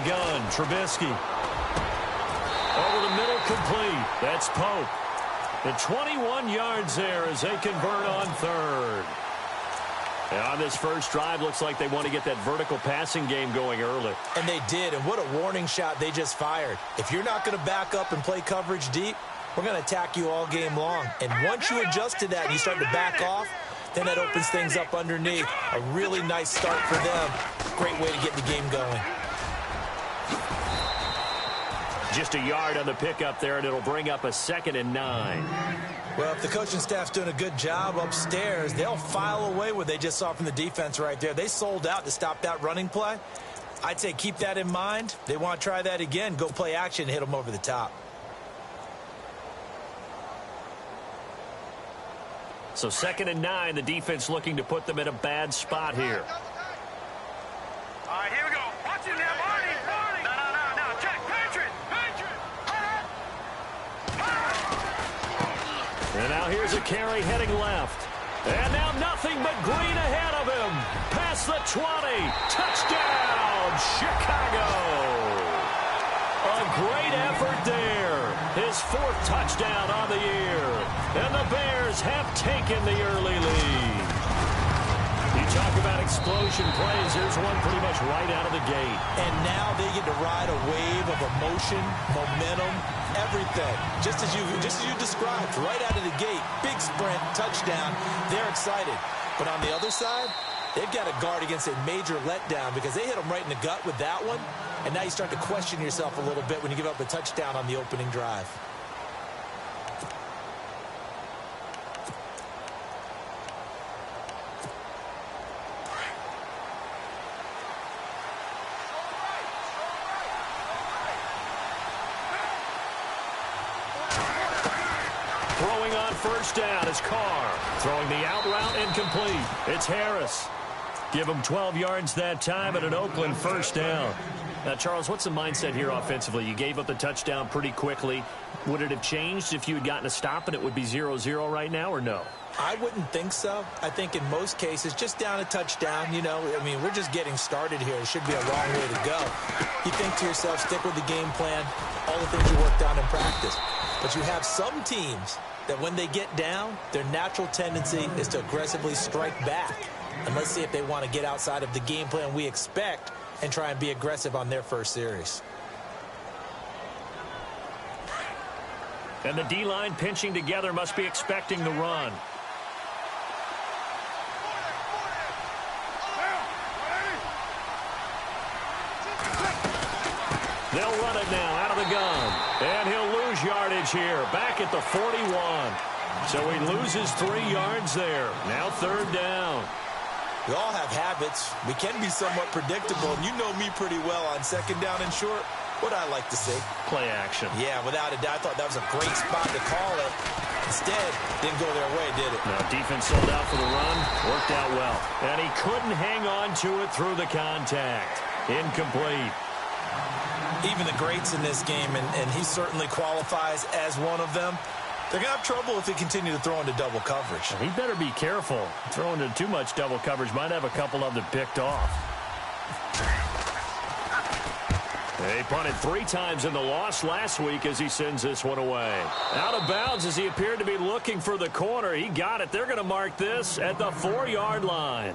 gun. Trubisky. Over the middle, complete. That's Pope. The 21 yards there as they convert on third. And on this first drive, looks like they want to get that vertical passing game going early. And they did, and what a warning shot they just fired. If you're not going to back up and play coverage deep, we're going to attack you all game long. And once you adjust to that and you start to back off, then that opens things up underneath. A really nice start for them. Great way to get the game going. Just a yard on the pickup there, and it'll bring up a 2nd and 9. Well, if the coaching staff's doing a good job upstairs, they'll file away what they just saw from the defense right there. They sold out to stop that running play. I'd say keep that in mind. They want to try that again. Go play action and hit them over the top. So 2nd and 9, the defense looking to put them in a bad spot here. All right, here we go. Watch it now, Marty. No. Check. Patriot. And now here's a carry heading left. And now nothing but green ahead of him. Past the 20. Touchdown, Chicago. A great effort there. His 4th touchdown on the year. And the Bears have taken the early lead. You talk about explosion plays. Here's one pretty much right out of the gate. And now they get to ride a wave of emotion, momentum, everything. Just as you described, right out of the gate. Big sprint, touchdown. They're excited. But on the other side, they've got to guard against a major letdown because they hit them right in the gut with that one. And now you start to question yourself a little bit when you give up a touchdown on the opening drive. Throwing on first down is Carr. Throwing the out route incomplete. It's Harris. Give him 12 yards that time and an Oakland first down. Now, Charles, what's the mindset here offensively? You gave up the touchdown pretty quickly. Would it have changed if you had gotten a stop and it would be 0-0 right now, or no? I wouldn't think so. I think in most cases, just down a touchdown, you know, I mean, we're just getting started here. It should be a long way to go. You think to yourself, stick with the game plan, all the things you worked on in practice. But you have some teams that when they get down, their natural tendency is to aggressively strike back. And let's see if they want to get outside of the game plan we expect and try and be aggressive on their first series. And the D-line pinching together must be expecting the run. They'll run it now out of the gun. And he'll lose yardage here. Back at the 41. So he loses 3 yards there. Now 3rd down. We all have habits. We can be somewhat predictable. And you know me pretty well on 2nd down and short. What I like to see. Play action. Yeah, without a doubt. I thought that was a great spot to call it. Instead, didn't go their way, did it? Now, defense sold out for the run. Worked out well. And he couldn't hang on to it through the contact. Incomplete. Even the greats in this game, and he certainly qualifies as one of them, they're going to have trouble if they continue to throw into double coverage. He better be careful. Throwing into too much double coverage might have a couple of them picked off. They punted 3 times in the loss last week as he sends this one away. Out of bounds as he appeared to be looking for the corner. He got it. They're going to mark this at the 4-yard line.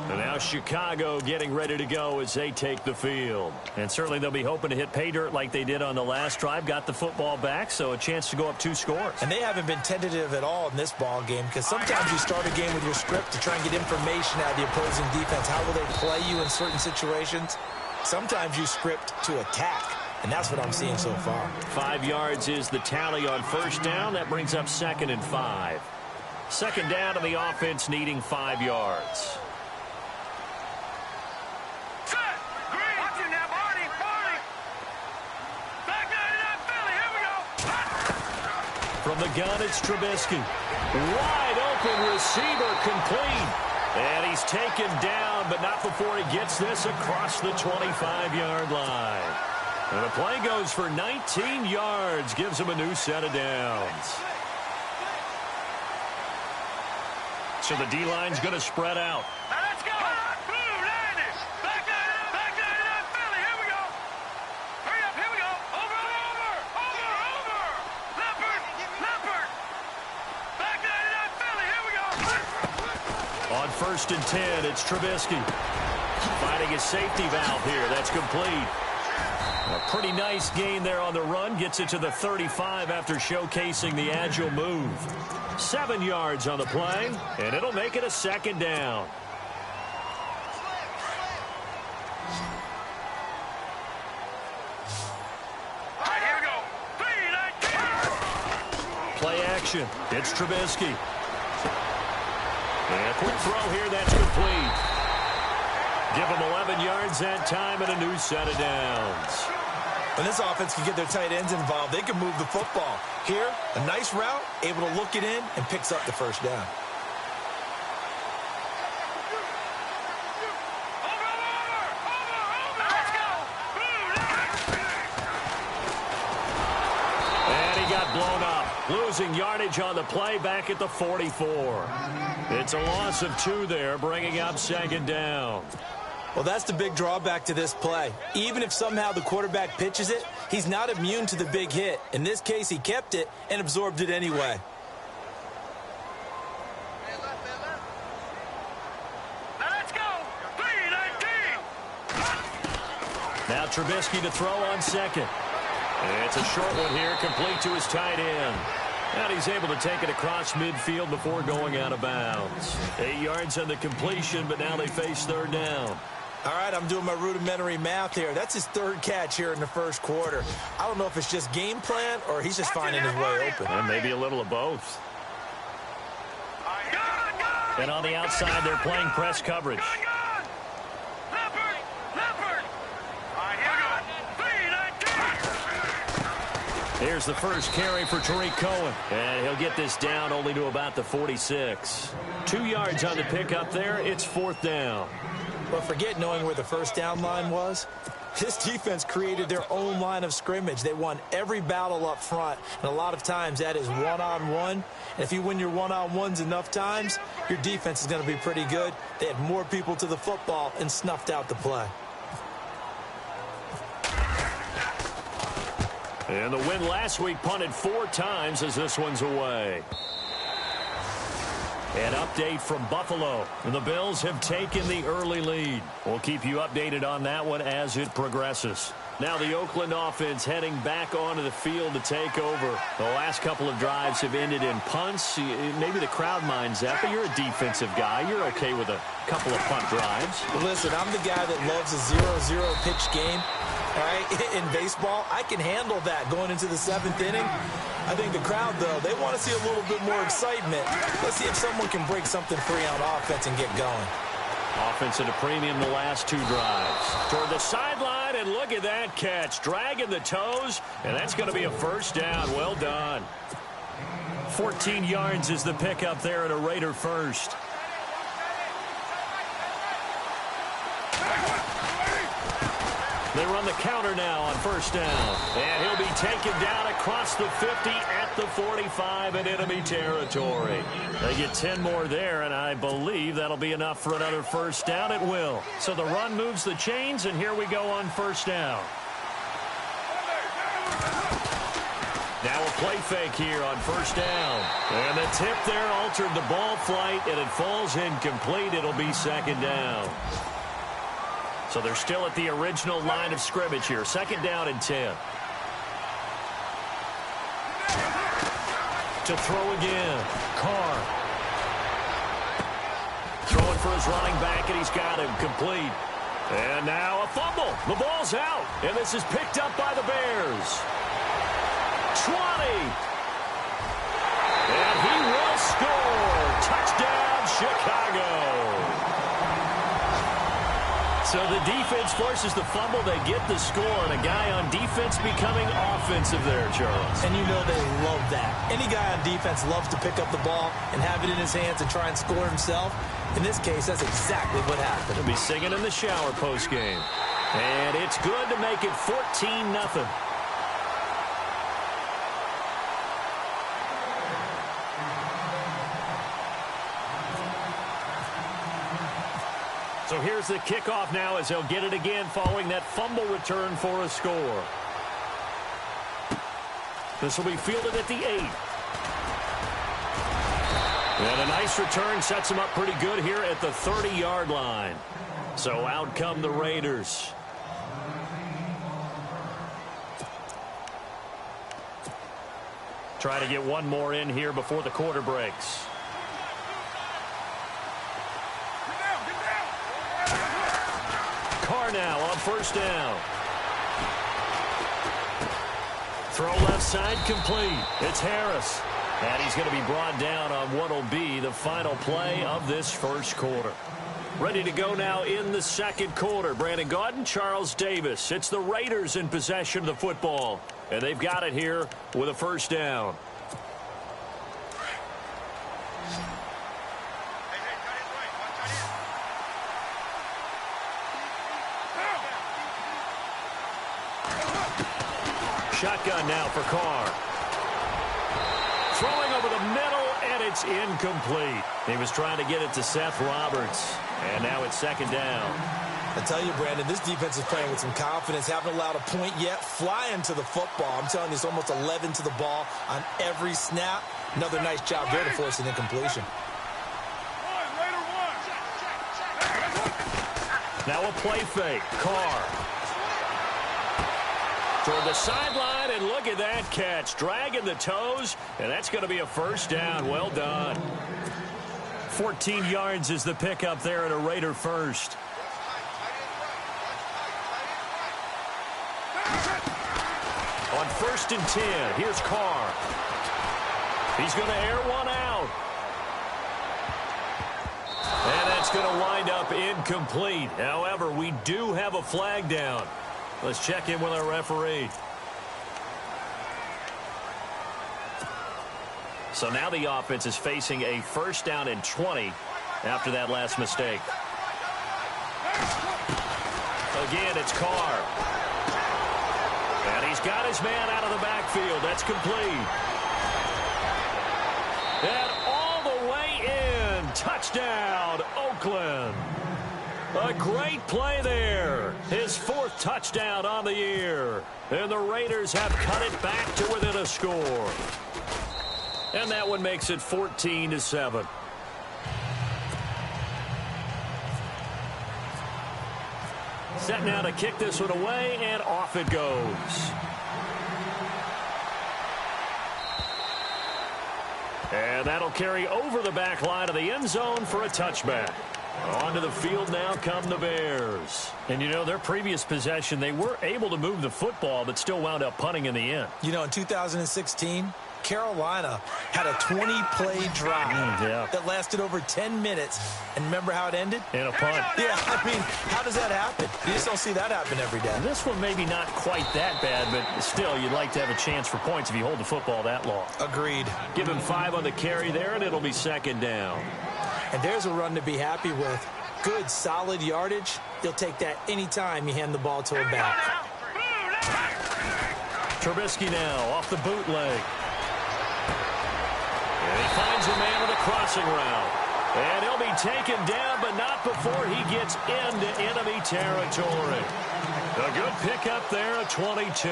And now Chicago getting ready to go as they take the field. And certainly they'll be hoping to hit pay dirt like they did on the last drive. Got the football back, so a chance to go up 2 scores. And they haven't been tentative at all in this ball game because sometimes you start a game with your script to try and get information out of the opposing defense. How will they play you in certain situations? Sometimes you script to attack, and that's what I'm seeing so far. 5 yards is the tally on first down. That brings up 2nd and 5. 2nd down, and the offense needing 5 yards. From the gun, it's Trubisky. Wide open receiver complete. And he's taken down, but not before he gets this across the 25-yard line. And the play goes for 19 yards, gives him a new set of downs. So the D-line's going to spread out. Let's go. Blue, 90. Back line, Philly. Here we go. first and 10. It's Trubisky. Finding a safety valve here. That's complete. A pretty nice gain there on the run. Gets it to the 35 after showcasing the agile move. 7 yards on the play, and it'll make it a second down. All right, here we go. Play action. It's Trubisky. And a quick throw here. That's complete. Give them 11 yards that time and a new set of downs. When this offense can get their tight ends involved, they can move the football. Here, a nice route, able to look it in, and picks up the first down. And he got blown up. Losing yardage on the play back at the 44. It's a loss of 2 there, bringing up second down. Well, that's the big drawback to this play. Even if somehow the quarterback pitches it, he's not immune to the big hit. In this case, he kept it and absorbed it anyway. Now let's go. 3-19. Now Trubisky to throw on second. It's a short one here, complete to his tight end. And he's able to take it across midfield before going out of bounds. 8 yards on the completion, but now they face third down. All right, I'm doing my rudimentary math here. That's his 3rd catch here in the first quarter. I don't know if it's just game plan or he's just finding his way open. And maybe a little of both. And on the outside, they're playing press coverage. Here's the first carry for Tariq Cohen. And he'll get this down only to about the 46. 2 yards on the pickup there. It's 4th down. But forget knowing where the first down line was. This defense created their own line of scrimmage. They won every battle up front, and a lot of times that is one-on-one. And if you win your one-on-ones enough times, your defense is going to be pretty good. They had more people to the football and snuffed out the play. And the win last week punted 4 times as this one's away. An update from Buffalo. The Bills have taken the early lead. We'll keep you updated on that one as it progresses. Now the Oakland offense heading back onto the field to take over. The last couple of drives have ended in punts. Maybe the crowd minds that, but you're a defensive guy. You're okay with a couple of punt drives. Well, listen, I'm the guy that loves a 0-0 pitch game. All right, in baseball, I can handle that going into the 7th inning. I think the crowd, though, they want to see a little bit more excitement. Let's see if someone can break something free on offense and get going. Offense at a premium the last 2 drives. Toward the sideline, and look at that catch. Dragging the toes, and that's going to be a first down. Well done. 14 yards is the pickup there at a Raider first. They run the counter now on first down. And he'll be taken down across the 50 at the 45 in enemy territory. They get 10 more there, and I believe that'll be enough for another first down. It will. So the run moves the chains, and here we go on first down. Now a play fake here on first down. And the tip there altered the ball flight, and it falls incomplete. It'll be second down. So they're still at the original line of scrimmage here. Second down and 10. To throw again. Carr. Throwing for his running back, and he's got him complete. And now a fumble. The ball's out, and this is picked up by the Bears. 20. And he will score. Touchdown, Chicago. So the defense forces the fumble. They get the score, and a guy on defense becoming offensive there, Charles. And you know they love that. Any guy on defense loves to pick up the ball and have it in his hands and try and score himself. In this case, that's exactly what happened. He'll be singing in the shower postgame. And it's good to make it 14-0. So here's the kickoff now as they'll get it again following that fumble return for a score. This will be fielded at the 8. And a nice return sets them up pretty good here at the 30-yard line. So out come the Raiders. Try to get one more in here before the quarter breaks. Carr now on first down. Throw left side complete. It's Harris. And he's going to be brought down on what will be the final play of this first quarter. Ready to go now in the second quarter. Brandon Gaudin, Charles Davis. It's the Raiders in possession of the football. And they've got it here with a first down. Shotgun now for Carr. Throwing over the middle, and it's incomplete. He was trying to get it to Seth Roberts. And now it's second down. I tell you, Brandon, this defense is playing with some confidence. Haven't allowed a point yet. Flying to the football. I'm telling you, it's almost 11 to the ball on every snap. Another nice job there to force an incompletion. Now a play fake. Carr. Toward the sideline, and look at that catch. Dragging the toes, and that's going to be a first down. Well done. 14 yards is the pickup there at a Raider first. On 1st and 10, here's Carr. He's going to air one out. And that's going to wind up incomplete. However, we do have a flag down. Let's check in with our referee. So now the offense is facing a first down and 20 after that last mistake. Again, it's Carr. And he's got his man out of the backfield. That's complete. And all the way in. Touchdown, Oakland. A great play there. His 4th touchdown on the year. And the Raiders have cut it back to within a score. And that one makes it 14-7. Set now to kick this one away, and off it goes. And that'll carry over the back line of the end zone for a touchback. Onto the field now come the Bears. And, you know, their previous possession, they were able to move the football, but still wound up punting in the end. You know, in 2016, Carolina had a 20-play drive that lasted over 10 minutes. And remember how it ended? In a punt. Yeah, I mean, how does that happen? You just don't see that happen every day. This one maybe not quite that bad, but still, you'd like to have a chance for points if you hold the football that long. Agreed. Give him 5 on the carry there, and it'll be second down. And there's a run to be happy with. Good, solid yardage. You'll take that anytime you hand the ball to a back. Trubisky now off the bootleg. And he finds a man with a crossing route. And he'll be taken down, but not before he gets into enemy territory. A good pickup there at 22.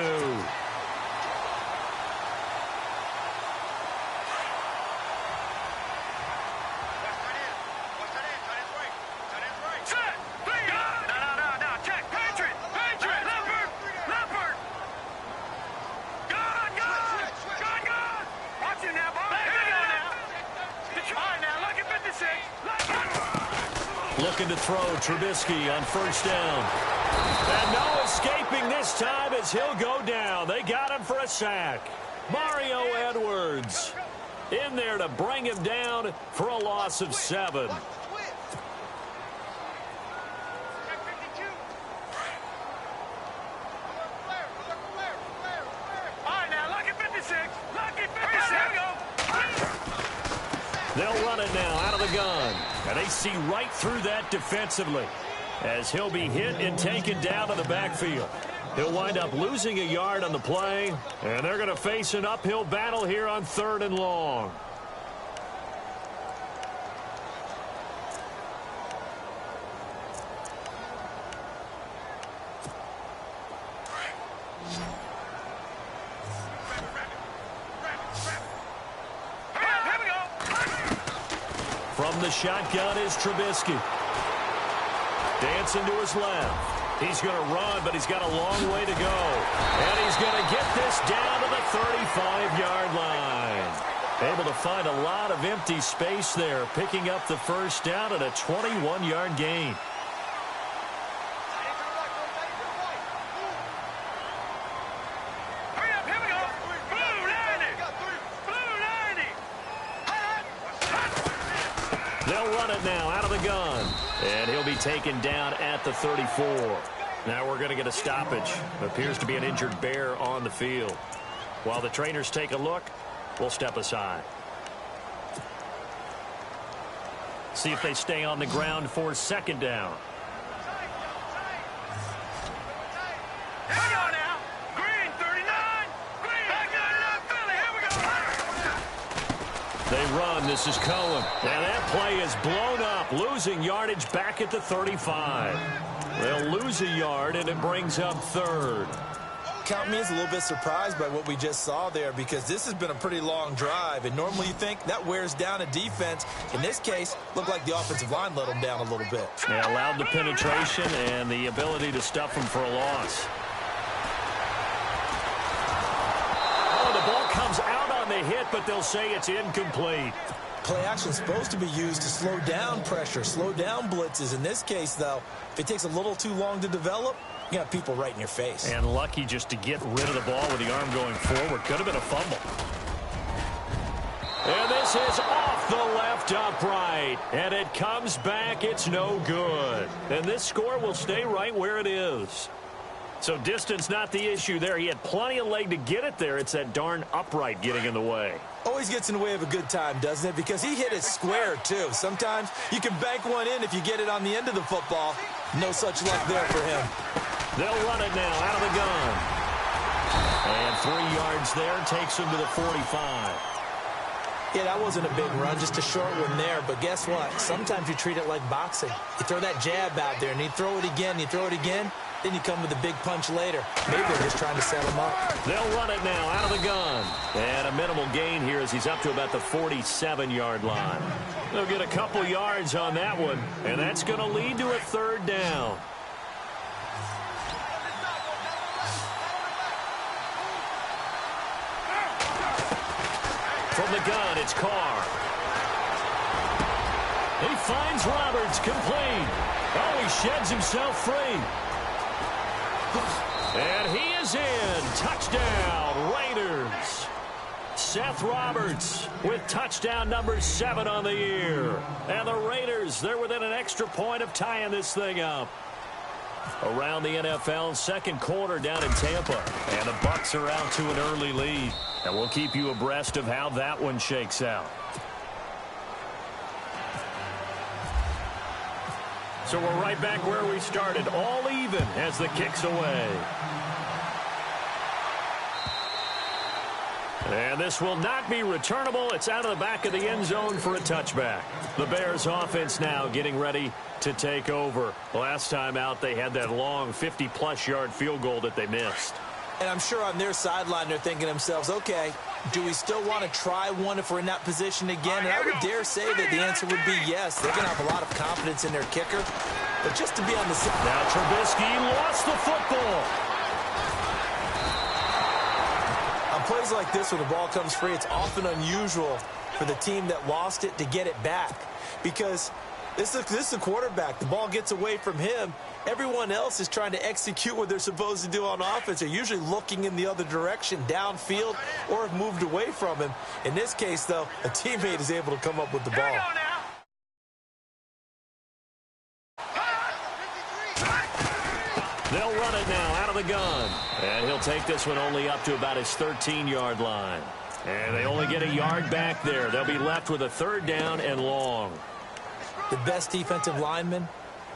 Looking to throw, Trubisky on first down. And no escaping this time as he'll go down. They got him for a sack. Mario Edwards in there to bring him down for a loss of 7. They'll run it now out of the gun. And they see right through that defensively as he'll be hit and taken down to the backfield. He'll wind up losing a yard on the play, and they're going to face an uphill battle here on 3rd and long. From the shotgun is Trubisky. Dancing to his left. He's going to run, but he's got a long way to go. And he's going to get this down to the 35-yard line. Able to find a lot of empty space there, picking up the first down at a 21-yard gain. They'll run it now out of the gun. And he'll be taken down at the 34. Now we're going to get a stoppage. Appears to be an injured Bear on the field. While the trainers take a look, we'll step aside. See if they stay on the ground for second down. They run. This is Cohen. And that play is blown up, losing yardage back at the 35. They'll lose a yard, and it brings up third. Count me as a little bit surprised by what we just saw there, because this has been a pretty long drive, and normally you think that wears down a defense. In this case, looked like the offensive line let them down a little bit. They allowed the penetration and the ability to stuff them for a loss. Oh, the ball comes out on the hit, but they'll say it's incomplete. Play action is supposed to be used to slow down pressure, slow down blitzes. In this case, though, if it takes a little too long to develop, you got people right in your face. And lucky just to get rid of the ball with the arm going forward. Could have been a fumble. And this is off the left upright. And it comes back. It's no good. And this score will stay right where it is. So distance not the issue there. He had plenty of leg to get it there. It's that darn upright getting in the way. Always gets in the way of a good time, doesn't it? Because he hit it square, too. Sometimes you can bank one in if you get it on the end of the football. No such luck there for him. They'll run it now out of the gun. And 3 yards there takes him to the 45. Yeah, that wasn't a big run, just a short one there. But guess what? Sometimes you treat it like boxing. You throw that jab out there, and you throw it again, you throw it again. Then you come with a big punch later. Maybe they're just trying to set him up. They'll run it now out of the gun. And a minimal gain here as he's up to about the 47-yard line. They'll get a couple yards on that one, and that's going to lead to a third down. From the gun, it's Carr. He finds Roberts complete. Oh, he sheds himself free. And he is in. Touchdown, Raiders. Seth Roberts with touchdown number 7 on the year. And the Raiders, they're within an extra point of tying this thing up. Around the NFL, second quarter down in Tampa. And the Bucs are out to an early lead. And we'll keep you abreast of how that one shakes out. So we're right back where we started, all even as the kick's away. And this will not be returnable. It's out of the back of the end zone for a touchback. The Bears offense now getting ready to take over. Last time out, they had that long 50-plus yard field goal that they missed. And I'm sure on their sideline they're thinking to themselves, okay, do we still want to try one if we're in that position again? And I would dare say that the answer would be yes. They're going to have a lot of confidence in their kicker. But just to be on the side. Now Trubisky lost the football. On plays like this, when the ball comes free, it's often unusual for the team that lost it to get it back. Because this is the quarterback. The ball gets away from him. Everyone else is trying to execute what they're supposed to do on offense. They're usually looking in the other direction, downfield, or have moved away from him. In this case, though, a teammate is able to come up with the ball. They'll run it now out of the gun. And he'll take this one only up to about his 13-yard line. And they only get a yard back there. They'll be left with a third down and long. The best defensive linemen,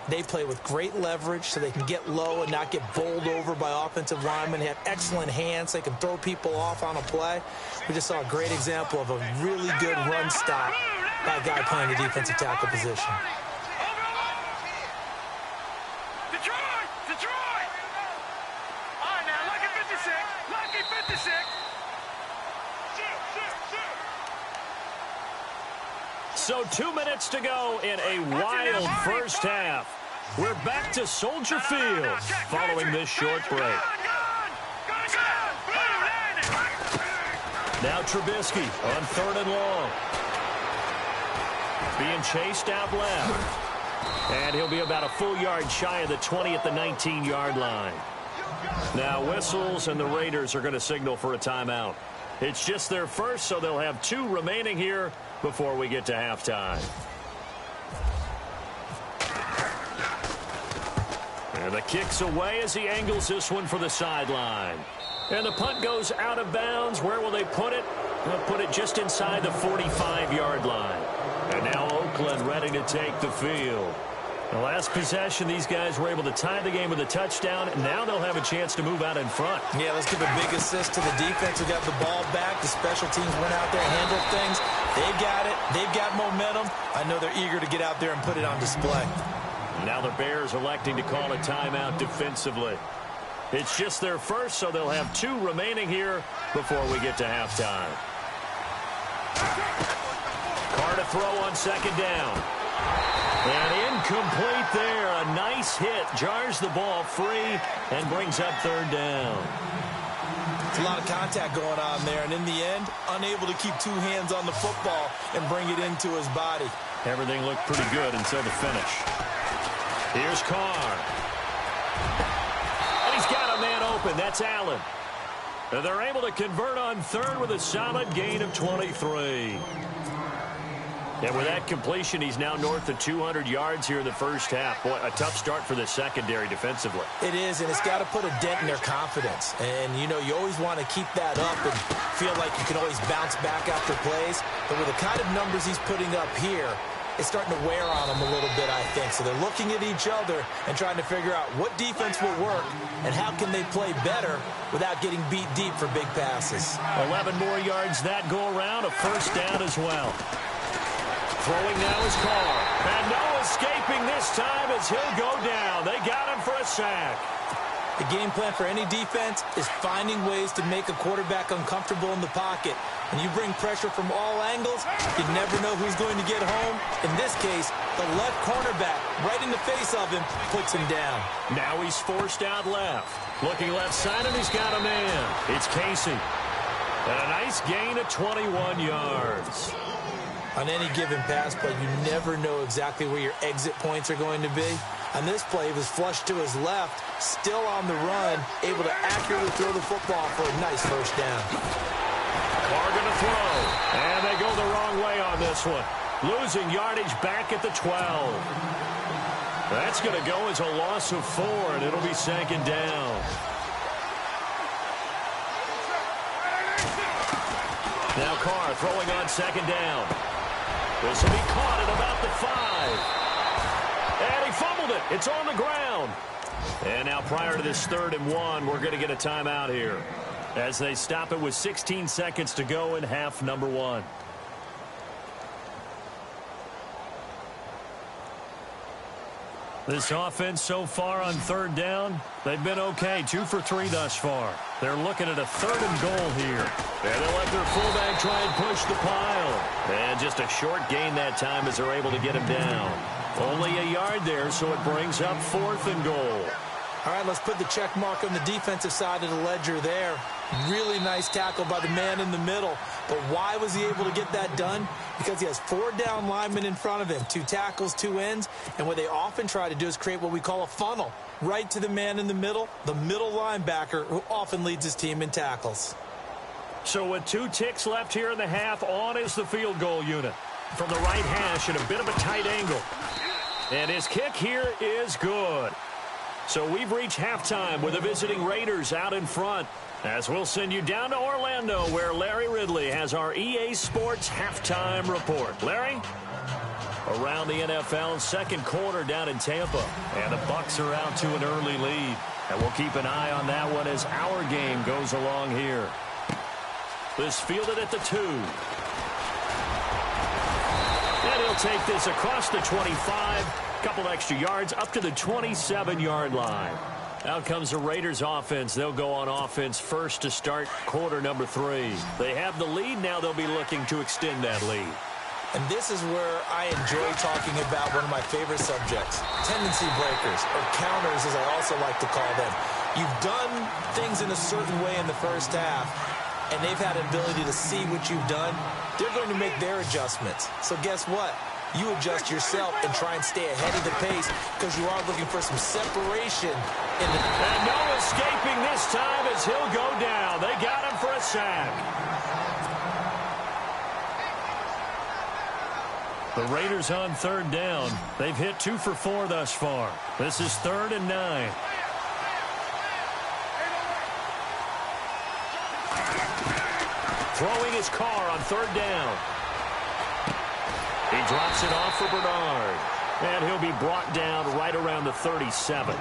they play with great leverage so they can get low and not get bowled over by offensive linemen. They have excellent hands. They can throw people off on a play. We just saw a great example of a really good run stop by a guy playing the defensive tackle position. Detroit! All right, now, lucky 56. Lucky 56. So 2 minutes to go in a wild first half. We're back to Soldier Field following this short break. Now Trubisky on 3rd and long. Being chased out left. And he'll be about a full yard shy of the 20 at the 19-yard line. Now whistles, and the Raiders are going to signal for a timeout. It's just their first, so they'll have 2 remaining here before we get to halftime. And the kick's away as he angles this one for the sideline. And the punt goes out of bounds. Where will they put it? They'll put it just inside the 45-yard line. And now Oakland ready to take the field. The last possession, these guys were able to tie the game with a touchdown, and now they'll have a chance to move out in front. Yeah, let's give a big assist to the defense who got the ball back. The special teams went out there, handled things. They've got it. They've got momentum. I know they're eager to get out there and put it on display. Now the Bears electing to call a timeout defensively. It's just their first, so they'll have 2 remaining here before we get to halftime. Carr to throw on 2nd down. And incomplete there. A nice hit. Jars the ball free and brings up 3rd down. It's a lot of contact going on there. And in the end, unable to keep 2 hands on the football and bring it into his body. Everything looked pretty good until the finish. Here's Carr. And he's got a man open. That's Allen. And they're able to convert on 3rd with a solid gain of 23. And with that completion, he's now north of 200 yards here in the first half. Boy, a tough start for the secondary defensively. It is, and it's got to put a dent in their confidence. And, you know, you always want to keep that up and feel like you can always bounce back after plays. But with the kind of numbers he's putting up here, it's starting to wear on them a little bit, I think. So they're looking at each other and trying to figure out what defense will work and how can they play better without getting beat deep for big passes. 11 more yards that go around, a first down as well. Throwing now is Carr. And no escaping this time as he'll go down. They got him for a sack. The game plan for any defense is finding ways to make a quarterback uncomfortable in the pocket. And you bring pressure from all angles, you never know who's going to get home. In this case, the left cornerback, right in the face of him, puts him down. Now he's forced out left. Looking left side, and he's got a man. It's Casey. And a nice gain of 21 yards. On any given pass play, you never know exactly where your exit points are going to be. On this play, he was flushed to his left, still on the run, able to accurately throw the football for a nice first down. Carr going to throw, and they go the wrong way on this one. Losing yardage back at the 12. That's going to go as a loss of 4, and it'll be 2nd down. Now Carr throwing on 2nd down. This will be caught at about the 5. And he fumbled it. It's on the ground. And now prior to this 3rd and 1, we're going to get a timeout here as they stop it with 16 seconds to go in half number 1. This offense so far on 3rd down, they've been okay. 2 for 3 thus far. They're looking at a 3rd and goal here. And they'll let their fullback try and push the pile. And just a short gain that time as they're able to get him down. Only a yard there, so it brings up 4th and goal. All right, let's put the check mark on the defensive side of the ledger there. Really nice tackle by the man in the middle. But why was he able to get that done? Because he has 4 down linemen in front of him, 2 tackles, 2 ends. And what they often try to do is create what we call a funnel. Right to the man in the middle linebacker, who often leads his team in tackles. So with 2 ticks left here in the half, on is the field goal unit. From the right hash at a bit of a tight angle. And his kick here is good. So we've reached halftime with the visiting Raiders out in front. As we'll send you down to Orlando, where Larry Ridley has our EA Sports halftime report. Larry? Around the NFL, 2nd quarter down in Tampa. And the Bucs are out to an early lead. And we'll keep an eye on that one as our game goes along here. This fielded at the 2. And he'll take this across the 25. Couple extra yards up to the 27-yard line. Out comes the Raiders offense. They'll go on offense first to start quarter number 3. They have the lead. Now they'll be looking to extend that lead. And this is where I enjoy talking about one of my favorite subjects, tendency breakers, or counters as I also like to call them. You've done things in a certain way in the first half, and they've had an ability to see what you've done. They're going to make their adjustments. So guess what? You adjust yourself and try and stay ahead of the pace because you are looking for some separation. And no escaping this time as he'll go down. They got him for a sack. The Raiders on third down. They've hit 2 for 4 thus far. This is 3rd and 9. Throwing his car on 3rd down. He drops it off for Bernard. And he'll be brought down right around the 37.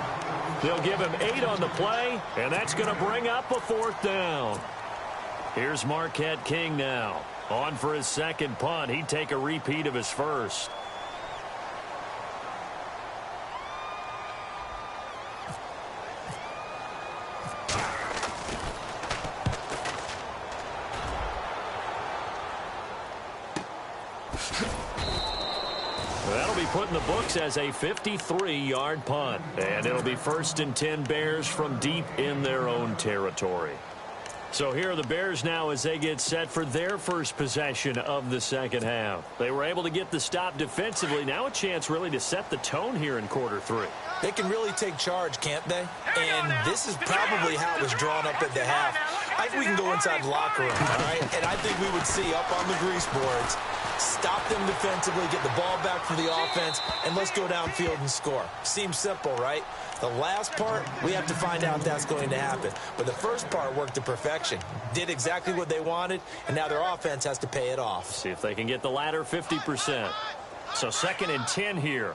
They'll give him 8 on the play, and that's going to bring up a 4th down. Here's Marquette King now. On for his second punt. He'd take a repeat of his first. That'll be put in the books as a 53-yard punt. And it'll be 1st and 10 Bears from deep in their own territory. So here are the Bears now as they get set for their first possession of the second half. They were able to get the stop defensively. Now a chance really to set the tone here in quarter 3. They can really take charge, can't they? And this is probably how it was drawn up at the half. I think we can go inside the locker room, all right? And I think we would see up on the grease boards, stop them defensively, get the ball back for the offense, and let's go downfield and score. Seems simple, right? The last part, we have to find out that's going to happen. But the first part worked to perfection. Did exactly what they wanted, and now their offense has to pay it off. See if they can get the latter 50%. So 2nd and 10 here.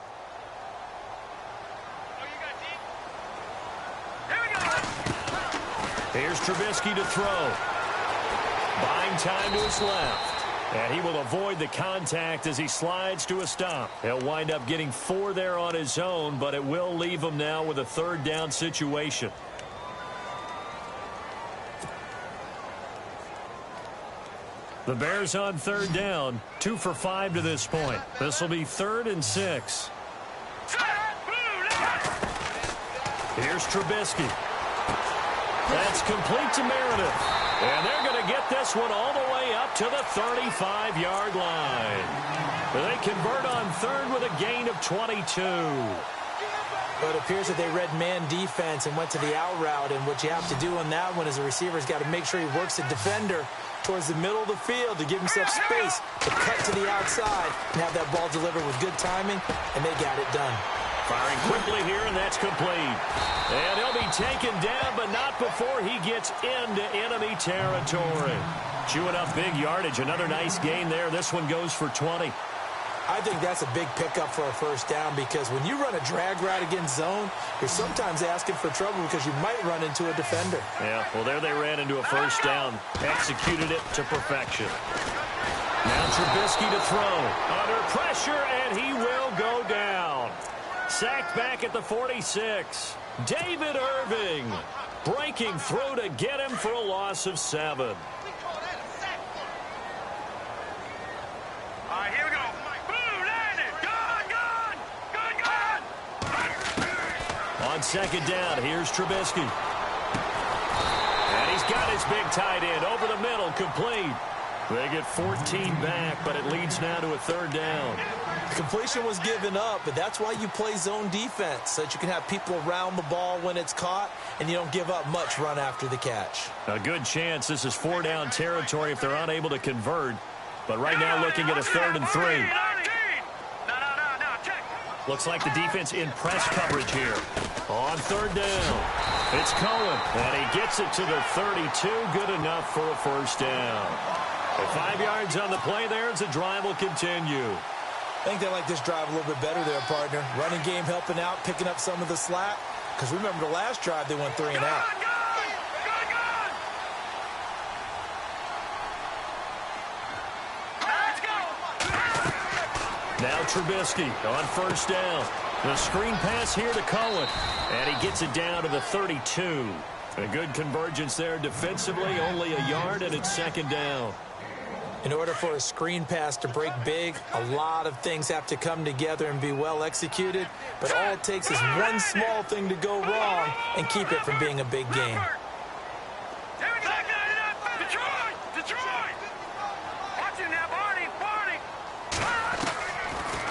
Here's Trubisky to throw. Buying time to his left. And he will avoid the contact as he slides to a stop. He'll wind up getting 4 there on his own, but it will leave him now with a 3rd down situation. The Bears on 3rd down, 2 for 5 to this point. This will be 3rd and 6. Here's Trubisky. That's complete to Meredith. And they're going to get this one all the way up to the 35-yard line. They convert on 3rd with a gain of 22. But it appears that they read man defense and went to the out route. And what you have to do on that one is the receiver's got to make sure he works the defender towards the middle of the field to give himself space to cut to the outside and have that ball delivered with good timing, and they got it done. Firing quickly here, and that's complete. And he'll be taken down, but not before he gets into enemy territory. Chewing up big yardage. Another nice gain there. This one goes for 20. I think that's a big pickup for a 1st down because when you run a drag route against zone, you're sometimes asking for trouble because you might run into a defender. Yeah, well, there they ran into a 1st down. Executed it to perfection. Now Trubisky to throw. Under pressure, and he will go down. Sacked back at the 46. David Irving breaking through to get him for a loss of 7. All right, here we go. Boom, landed. Gone. On 2nd down, here's Trubisky. And he's got his big tight end over the middle, complete. They get 14 back, but it leads now to a 3rd down. Completion was given up, but that's why you play zone defense, so that you can have people around the ball when it's caught, and you don't give up much run after the catch. A good chance this is 4-down territory if they're unable to convert. But right now looking at a 3rd and 3. Looks like the defense in press coverage here. On 3rd down, it's Cohen, and he gets it to the 32. Good enough for a 1st down. 5 yards on the play there as the drive will continue. I think they like this drive a little bit better there, partner. Running game helping out, picking up some of the slack. Because remember the last drive, they went 3 and out. Now Trubisky on 1st down. The screen pass here to Cohen. And he gets it down to the 32. A good convergence there defensively, only a yard, and it's 2nd down. In order for a screen pass to break big, a lot of things have to come together and be well executed, but all it takes is one small thing to go wrong and keep it from being a big game.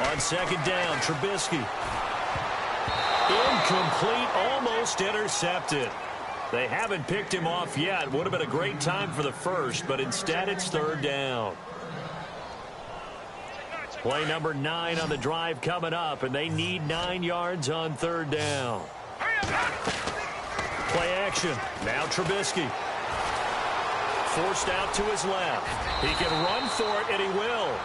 On second down, Trubisky. Incomplete, almost intercepted. They haven't picked him off yet. Would have been a great time for the first, but instead it's third down. Play number 9 on the drive coming up, and they need 9 yards on third down. Play action. Now Trubisky. Forced out to his left. He can run for it, and he will.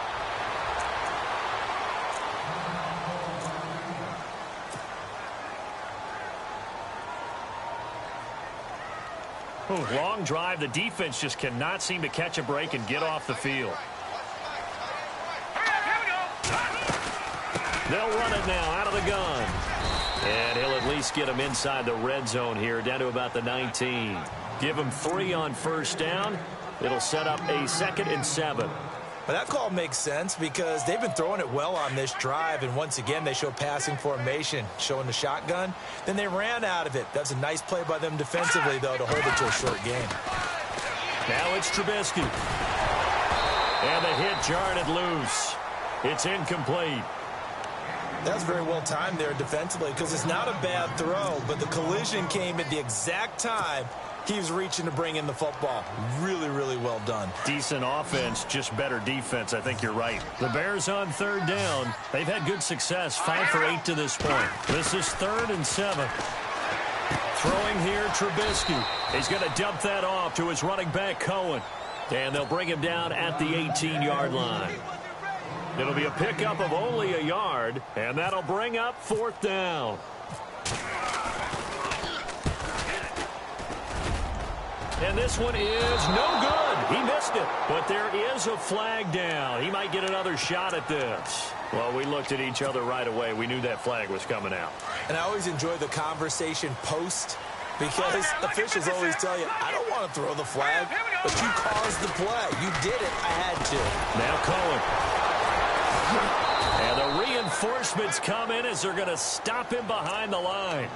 Long drive. The defense just cannot seem to catch a break and get off the field. They'll run it now out of the gun. And he'll at least get him inside the red zone here, down to about the 19. Give him 3 on first down. It'll set up a 2nd and 7. But that call makes sense because they've been throwing it well on this drive, and once again they show passing formation, showing the shotgun. Then they ran out of it. That's a nice play by them defensively, though, to hold it to a short game. Now it's Trubisky. And the hit jarred it loose. It's incomplete. That's very well timed there defensively because it's not a bad throw, but the collision came at the exact time he was reaching to bring in the football. Really, really well done. Decent offense, just better defense. I think you're right. The Bears on third down. They've had good success, 5 for 8 to this point. This is 3rd and 7. Throwing here, Trubisky. He's going to dump that off to his running back, Cohen. And they'll bring him down at the 18-yard line. It'll be a pickup of only a yard, and that'll bring up 4th down. And this one is no good. He missed it. But there is a flag down. He might get another shot at this. Well, we looked at each other right away. We knew that flag was coming out. And I always enjoy the conversation post because officials always tell you, I don't want to throw the flag, but you caused the play. You did it. I had to. Now Cohen. And the reinforcements come in as they're going to stop him behind the line.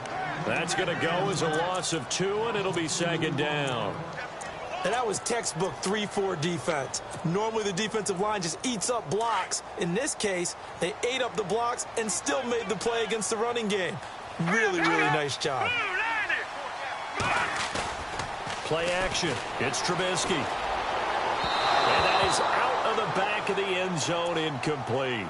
That's going to go as a loss of 2, and it'll be 2nd down. And that was textbook 3-4 defense. Normally the defensive line just eats up blocks. In this case, they ate up the blocks and still made the play against the running game. Really, really nice job. Play action. It's Trubisky. And that is out of the back of the end zone, incomplete.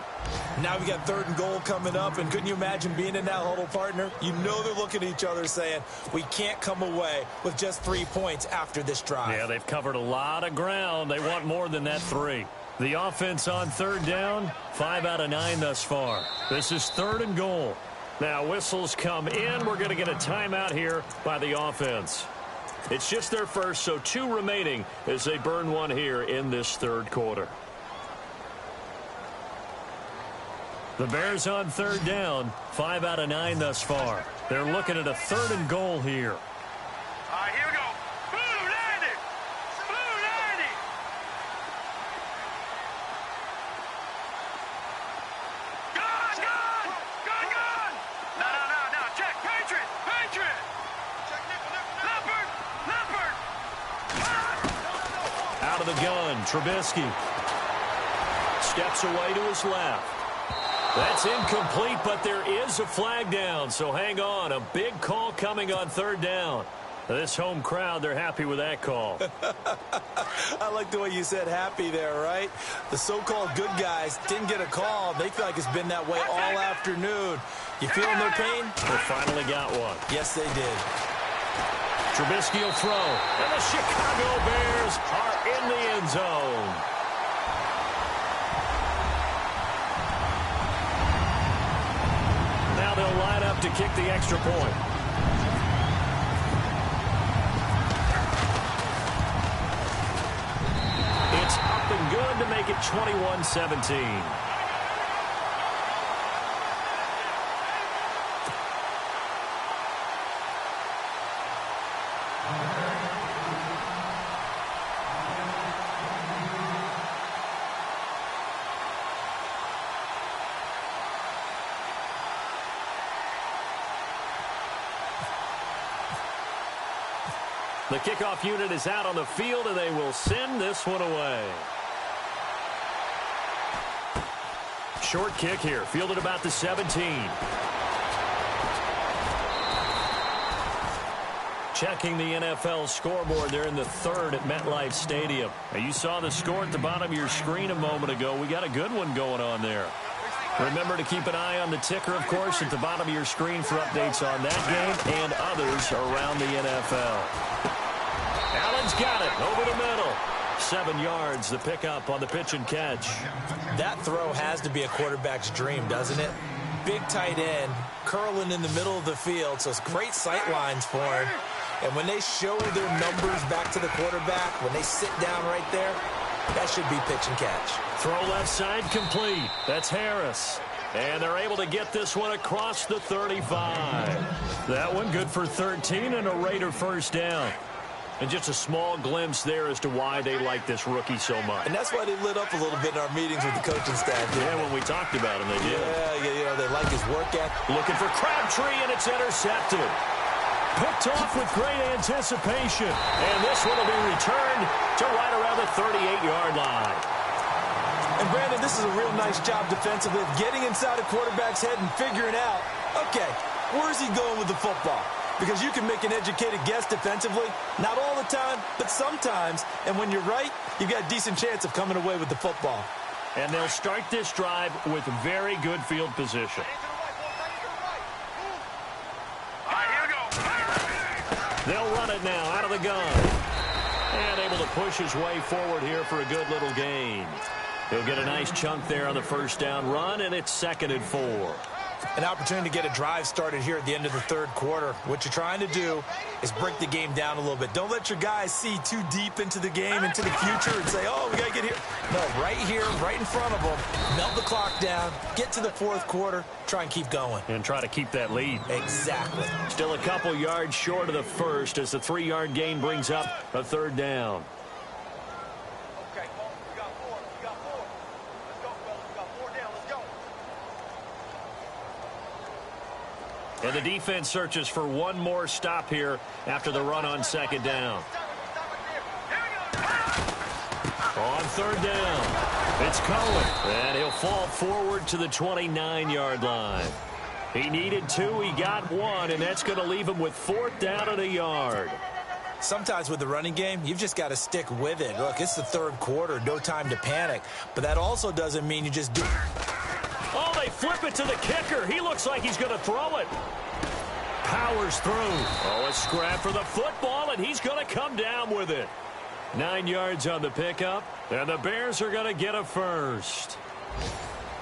Now we got 3rd and goal coming up, and couldn't you imagine being in that huddle, partner? You know they're looking at each other saying, we can't come away with just 3 points after this drive. Yeah, they've covered a lot of ground. They want more than that 3. The offense on third down, 5 out of 9 thus far. This is 3rd and goal. Now whistles come in. We're going to get a timeout here by the offense. It's just their first, so 2 remaining as they burn 1 here in this 3rd quarter. The Bears on third down, 5 out of 9 thus far. They're looking at a 3rd and goal here. All right, here we go. Blue 90. Blue 90. Gun, gun. Gun, gun. No. Check. Patriot. Leopard. Out of the gun, Trubisky. Steps away to his left. That's incomplete, but there is a flag down, so hang on. A big call coming on third down. This home crowd, they're happy with that call. I like the way you said happy there, right? The so-called good guys didn't get a call. They feel like it's been that way all afternoon. You feeling their pain? They finally got one. Yes, they did. Trubisky will throw, and the Chicago Bears are in the end zone. Now they'll line up to kick the extra point. It's up and good to make it 21-17. The kickoff unit is out on the field, and they will send this one away. Short kick here, fielded about the 17. Checking the NFL scoreboard there in the third at MetLife Stadium. Now, you saw the score at the bottom of your screen a moment ago. We got a good one going on there. Remember to keep an eye on the ticker, of course, at the bottom of your screen for updates on that game and others around the NFL. Allen's got it over the middle. 7 yards, the pickup on the pitch and catch. That throw has to be a quarterback's dream, doesn't it? Big tight end, curling in the middle of the field, so it's great sight lines for him. And when they show their numbers back to the quarterback, when they sit down right there, that should be pitch and catch. Throw left side complete. That's Harris. And they're able to get this one across the 35. That one good for 13 and a Raider first down. And just a small glimpse there as to why they like this rookie so much. And that's why they lit up a little bit in our meetings with the coaching staff. Yeah, when we talked about him, they did. Yeah, you know, they like his work ethic. Looking for Crabtree, and it's intercepted. Picked off with great anticipation. And this one will be returned to right around the 38-yard line. And, Brandon, this is a real nice job defensively of getting inside a quarterback's head and figuring out, okay, where's he going with the football? Because you can make an educated guess defensively. Not all the time, but sometimes. And when you're right, you've got a decent chance of coming away with the football. And they'll start this drive with very good field position. They'll run it now out of the gun. And able to push his way forward here for a good little gain. He'll get a nice chunk there on the first down run, and it's 2nd and 4. An opportunity to get a drive started here at the end of the third quarter. What you're trying to do is break the game down a little bit. Don't let your guys see too deep into the game, into the future, and say, oh, we got to get here. No, right here, right in front of them. Melt the clock down, get to the fourth quarter, try and keep going. And try to keep that lead. Exactly. Still a couple yards short of the first as the 3-yard gain brings up a third down. And the defense searches for one more stop here after the run on 2nd down. On 3rd down, it's Cohen, and he'll fall forward to the 29-yard line. He needed 2, he got 1, and that's going to leave him with 4th down and a yard. Sometimes with the running game, you've just got to stick with it. Look, it's the third quarter, no time to panic. But that also doesn't mean you just do it. Oh, they flip it to the kicker. He looks like he's going to throw it. Powers through. Oh, a scrap for the football, and he's going to come down with it. 9 yards on the pickup, and the Bears are going to get a first.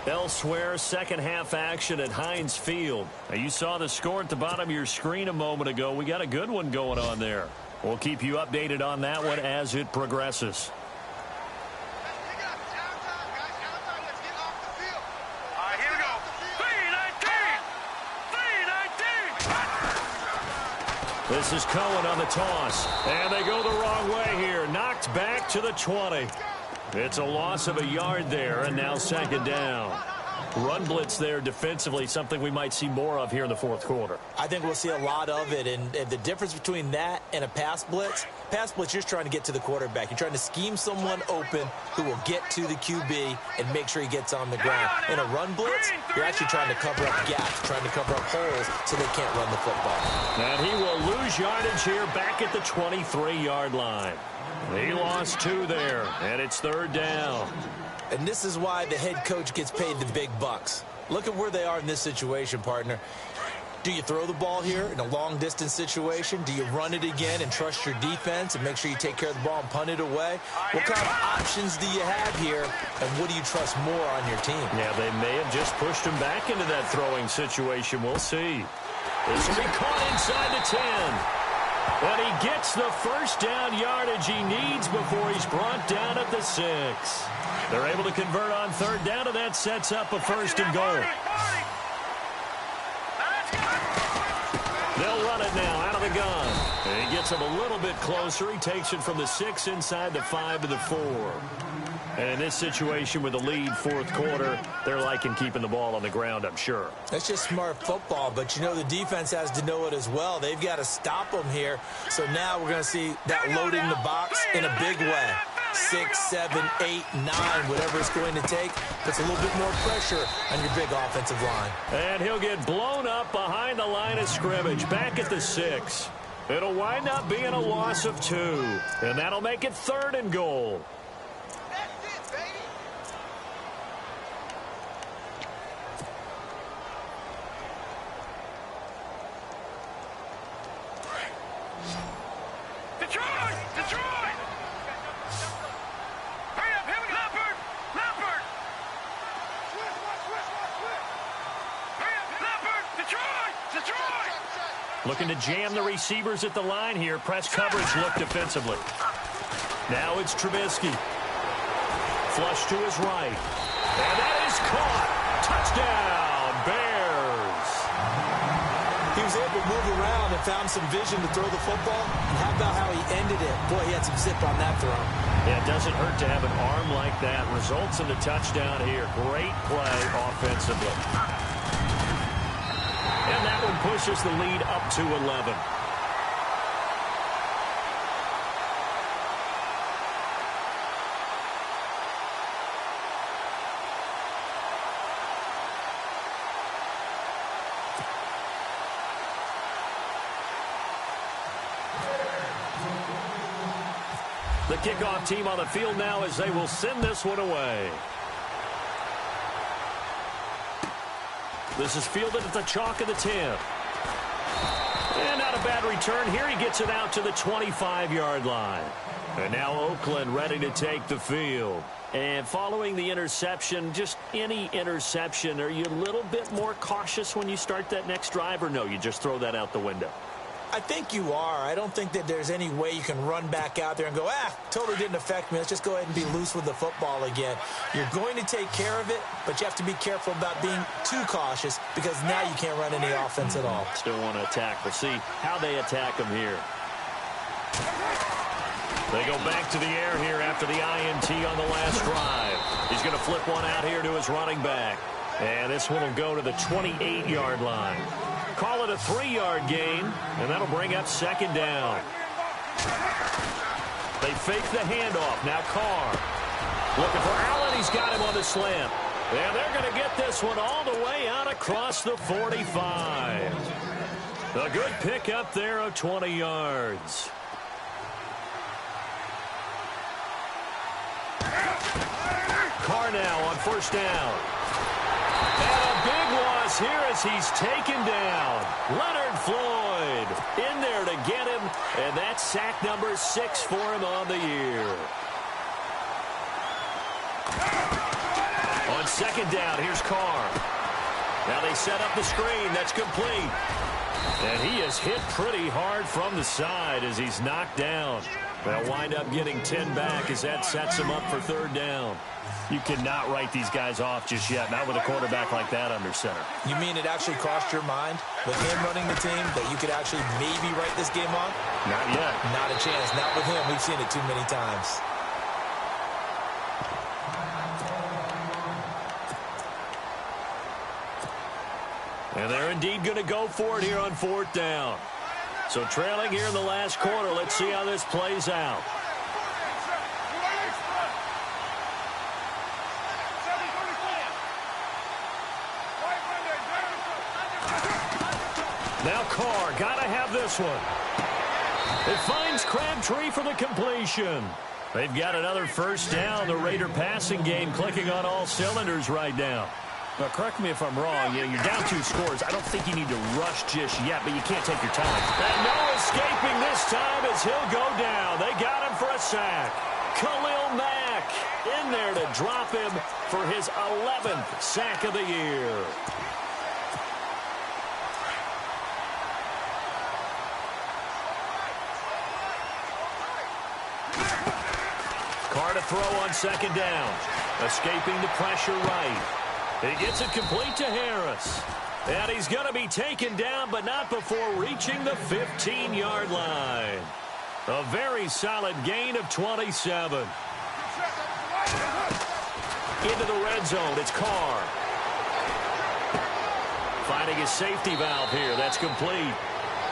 Elsewhere, second half action at Heinz Field. Now, you saw the score at the bottom of your screen a moment ago. We got a good one going on there. We'll keep you updated on that one as it progresses. This is Cohen on the toss, and they go the wrong way here. Knocked back to the 20. It's a loss of a yard there, and now 2nd down. Run blitz there defensively, something we might see more of here in the fourth quarter. I think we'll see a lot of it, and the difference between that and a pass blitz, you're just trying to get to the quarterback. You're trying to scheme someone open who will get to the QB and make sure he gets on the ground. In a run blitz, you're actually trying to cover up gaps, trying to cover up holes so they can't run the football. And he will lose yardage here back at the 23-yard line. He lost 2 there, and it's 3rd down. And this is why the head coach gets paid the big bucks. Look at where they are in this situation, partner. Do you throw the ball here in a long-distance situation? Do you run it again and trust your defense and make sure you take care of the ball and punt it away? What kind of options do you have here, and what do you trust more on your team? Yeah, they may have just pushed him back into that throwing situation. We'll see. This will be caught inside the 10. And he gets the first down yardage he needs before he's brought down at the 6. They're able to convert on 3rd down, and that sets up a 1st and goal. They'll run it now out of the gun. And he gets him a little bit closer. He takes it from the 6 inside the 5 to the 4. And in this situation with the lead fourth quarter, they're liking keeping the ball on the ground, I'm sure. That's just smart football, but you know the defense has to know it as well. They've got to stop them here. So now we're going to see that loading the box in a big way. 6, 7, 8, 9, whatever it's going to take, puts a little bit more pressure on your big offensive line. And he'll get blown up behind the line of scrimmage, back at the 6. It'll wind up being a loss of 2, and that'll make it 3rd and goal. Looking to jam the receivers at the line here. Press coverage look defensively. Now it's Trubisky. Flush to his right. And that is caught. Touchdown, Bears. He was able to move around and found some vision to throw the football. And how about how he ended it? Boy, he had some zip on that throw. Yeah, it doesn't hurt to have an arm like that. Results in the touchdown here. Great play offensively. And that one pushes the lead up to 11. The kickoff team on the field now as they will send this one away. This is fielded at the chalk of the 10. And not a bad return. Here he gets it out to the 25-yard line. And now Oakland ready to take the field. And following the interception, just any interception, are you a little bit more cautious when you start that next drive, or no, you just throw that out the window? I think you are. I don't think that there's any way you can run back out there and go, totally didn't affect me. Let's just go ahead and be loose with the football again. You're going to take care of it, but you have to be careful about being too cautious because now you can't run any offense at all. Still want to attack. We'll see how they attack them here. They go back to the air here after the INT on the last drive. He's going to flip one out here to his running back. And this one will go to the 28-yard line. Call it a 3-yard gain, and that'll bring up 2nd down. They fake the handoff. Now Carr. Looking for Allen. He's got him on the slant. And they're going to get this one all the way out across the 45. A good pick up there of 20 yards. Carr now on 1st down. And a big loss here as he's taken down. Leonard Floyd in there to get him, and that's sack number 6 for him on the year. On 2nd down, here's Carr. Now they set up the screen. That's complete. And he is hit pretty hard from the side as he's knocked down. They'll wind up getting 10 back as that sets him up for 3rd down. You cannot write these guys off just yet, not with a quarterback like that under center. You mean it actually crossed your mind with him running the team that you could actually maybe write this game off? Not yet. Not a chance. Not with him. We've seen it too many times. And they're indeed going to go for it here on 4th down. So trailing here in the last quarter. Let's see how this plays out. Now Carr, got to have this one. It finds Crabtree for the completion. They've got another 1st down. The Raider passing game clicking on all cylinders right now. Now, correct me if I'm wrong. You're down 2 scores. I don't think you need to rush just yet, but you can't take your time. And no escaping this time as he'll go down. They got him for a sack. Khalil Mack in there to drop him for his 11th sack of the year. Carr to throw on 2nd down. Escaping the pressure right. He gets it complete to Harris. And he's going to be taken down, but not before reaching the 15-yard line. A very solid gain of 27. Into the red zone. It's Carr. Finding his safety valve here. That's complete.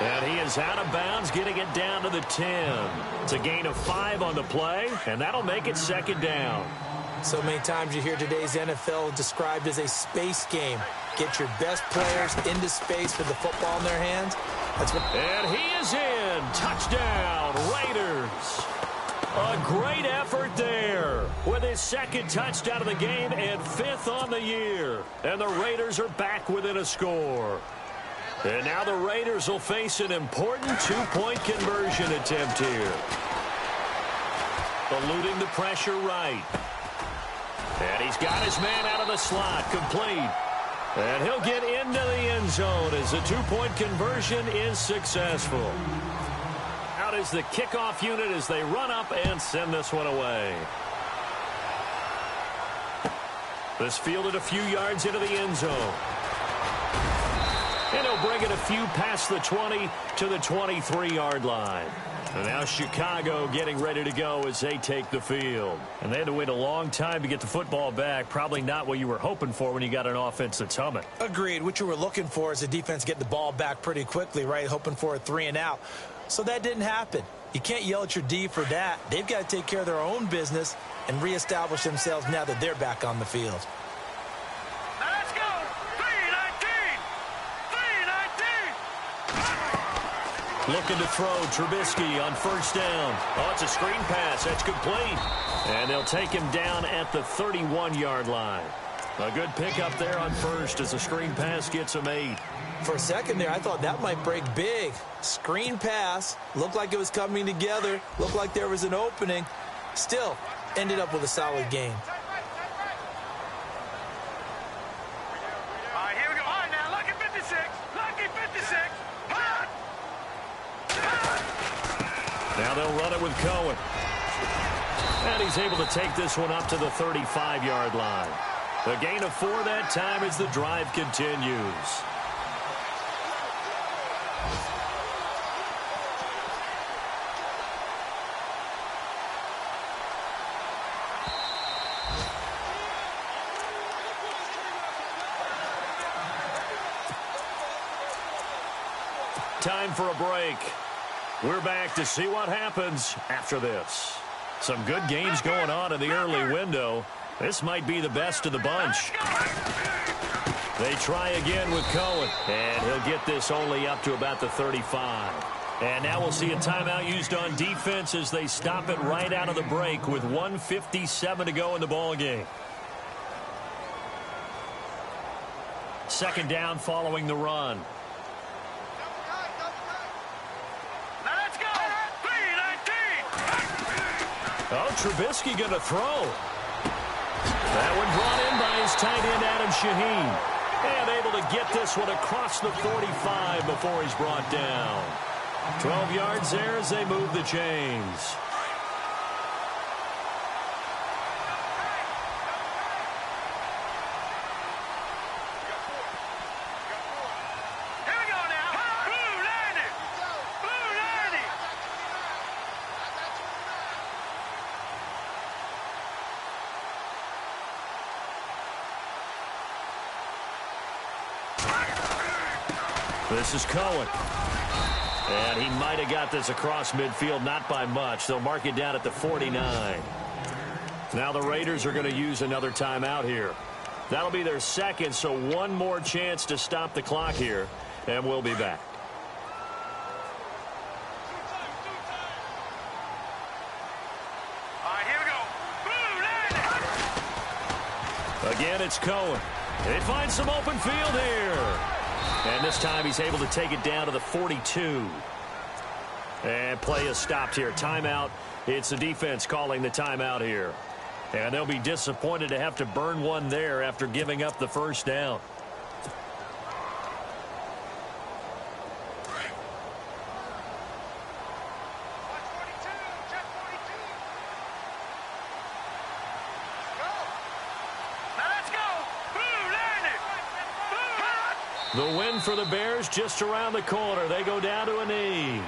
And he is out of bounds, getting it down to the 10. It's a gain of 5 on the play, and that'll make it second down. So many times you hear today's NFL described as a space game. Get your best players into space with the football in their hands. And he is in. Touchdown, Raiders. A great effort there with his second touchdown of the game and 5th on the year. And the Raiders are back within a score. And now the Raiders will face an important two-point conversion attempt here. Eluding the pressure right. And he's got his man out of the slot, complete. And he'll get into the end zone as the two-point conversion is successful. Out is the kickoff unit as they run up and send this one away. This fielded a few yards into the end zone. And he'll bring it a few past the 20 to the 23-yard line. And now Chicago getting ready to go as they take the field. And they had to wait a long time to get the football back. Probably not what you were hoping for when you got an offense that's humming. Agreed. What you were looking for is the defense getting the ball back pretty quickly, right? Hoping for a 3-and-out. So that didn't happen. You can't yell at your D for that. They've got to take care of their own business and reestablish themselves now that they're back on the field. Now let's go. 3-19. 3-19. Looking to throw Trubisky on first down. Oh, it's a screen pass. That's complete. And they'll take him down at the 31-yard line. A good pickup there on first as the screen pass gets him 8. For a second there, I thought that might break big. Screen pass. Looked like it was coming together. Looked like there was an opening. Still, ended up with a solid gain. All right, here we go. All right, now, lucky 56. Lucky 56. Hot. Now they'll run it with Cohen. And he's able to take this one up to the 35-yard line. The gain of 4 that time as the drive continues. Time for a break. We're back to see what happens after this. Some good games going on in the early window. This might be the best of the bunch. They try again with Cohen, and he'll get this only up to about the 35. And now we'll see a timeout used on defense as they stop it right out of the break with 1:57 to go in the ballgame. Second down following the run. Oh, Trubisky going to throw. That one brought in by his tight end, Adam Shaheen. And able to get this one across the 45 before he's brought down. 12 yards there as they move the chains. Here we go now. Blue 90. Blue 90. This is Cohen. And he might have got this across midfield, not by much. They'll mark it down at the 49. Now the Raiders are going to use another timeout here. That'll be their second, so one more chance to stop the clock here, and we'll be back. All right, here we go. Blue 90. Again, it's Cohen. They find some open field here. And this time he's able to take it down to the 42. And play is stopped here. Timeout. It's the defense calling the timeout here. And they'll be disappointed to have to burn one there after giving up the first down. The win for the Bears just around the corner. They go down to a knee.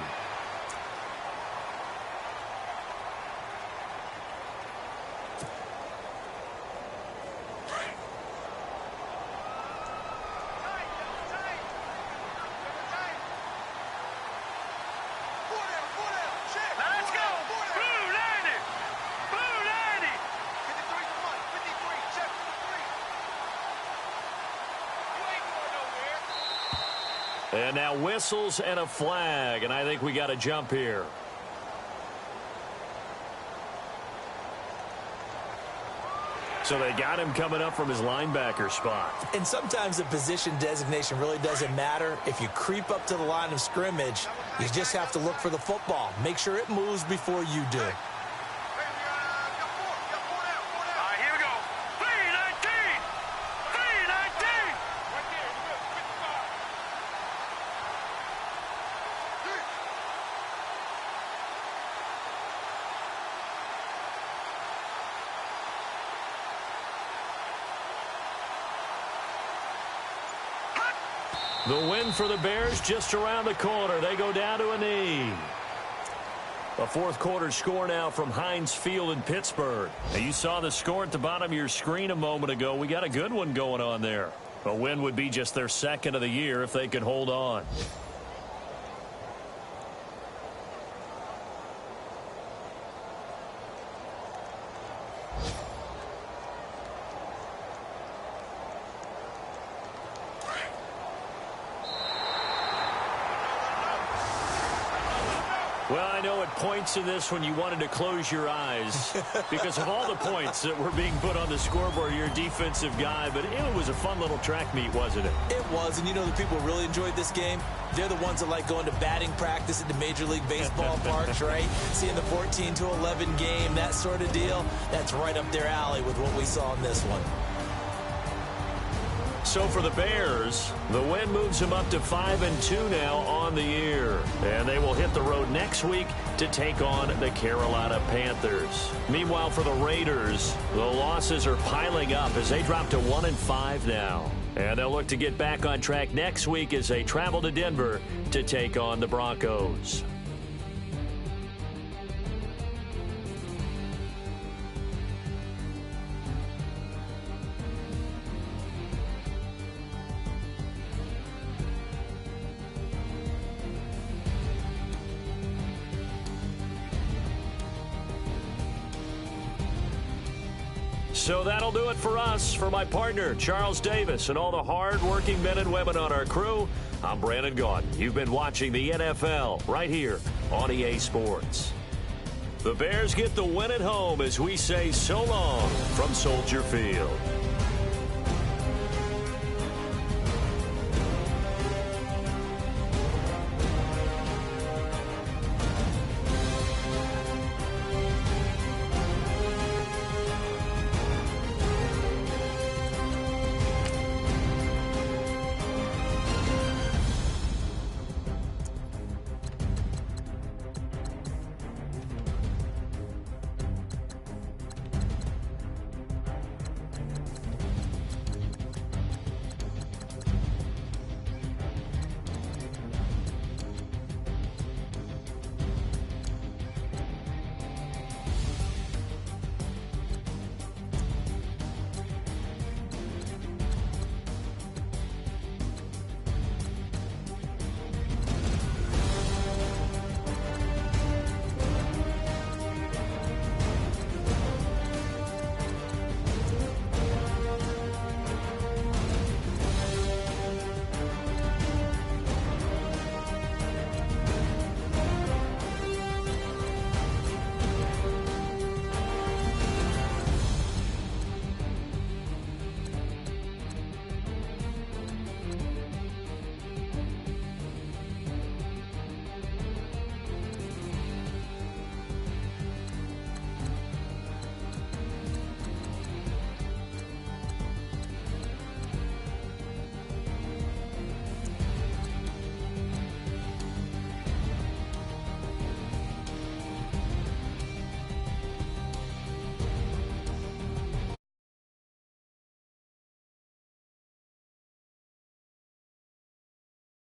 And now whistles and a flag, and I think we got a jump here. So they got him coming up from his linebacker spot. And sometimes the position designation really doesn't matter. If you creep up to the line of scrimmage, you just have to look for the football. Make sure it moves before you do. The win for the Bears just around the corner. They go down to a knee. A fourth quarter score now from Heinz Field in Pittsburgh. Now you saw the score at the bottom of your screen a moment ago. We got a good one going on there. A win would be just their second of the year if they could hold on. Well, I know at points in this when you wanted to close your eyes because of all the points that were being put on the scoreboard. You're a defensive guy, but it was a fun little track meet, wasn't it? It was, and you know the people who really enjoyed this game? They're the ones that like going to batting practice at the Major League Baseball parks, right? Seeing the 14-11 game, that sort of deal. That's right up their alley with what we saw in this one. So for the Bears, the win moves them up to 5-2 now on the year. And they will hit the road next week to take on the Carolina Panthers. Meanwhile, for the Raiders, the losses are piling up as they drop to 1-5 now. And they'll look to get back on track next week as they travel to Denver to take on the Broncos. So that'll do it for us. For my partner, Charles Davis, and all the hard-working men and women on our crew, I'm Brandon Gaudin. You've been watching the NFL right here on EA Sports. The Bears get the win at home as we say so long from Soldier Field.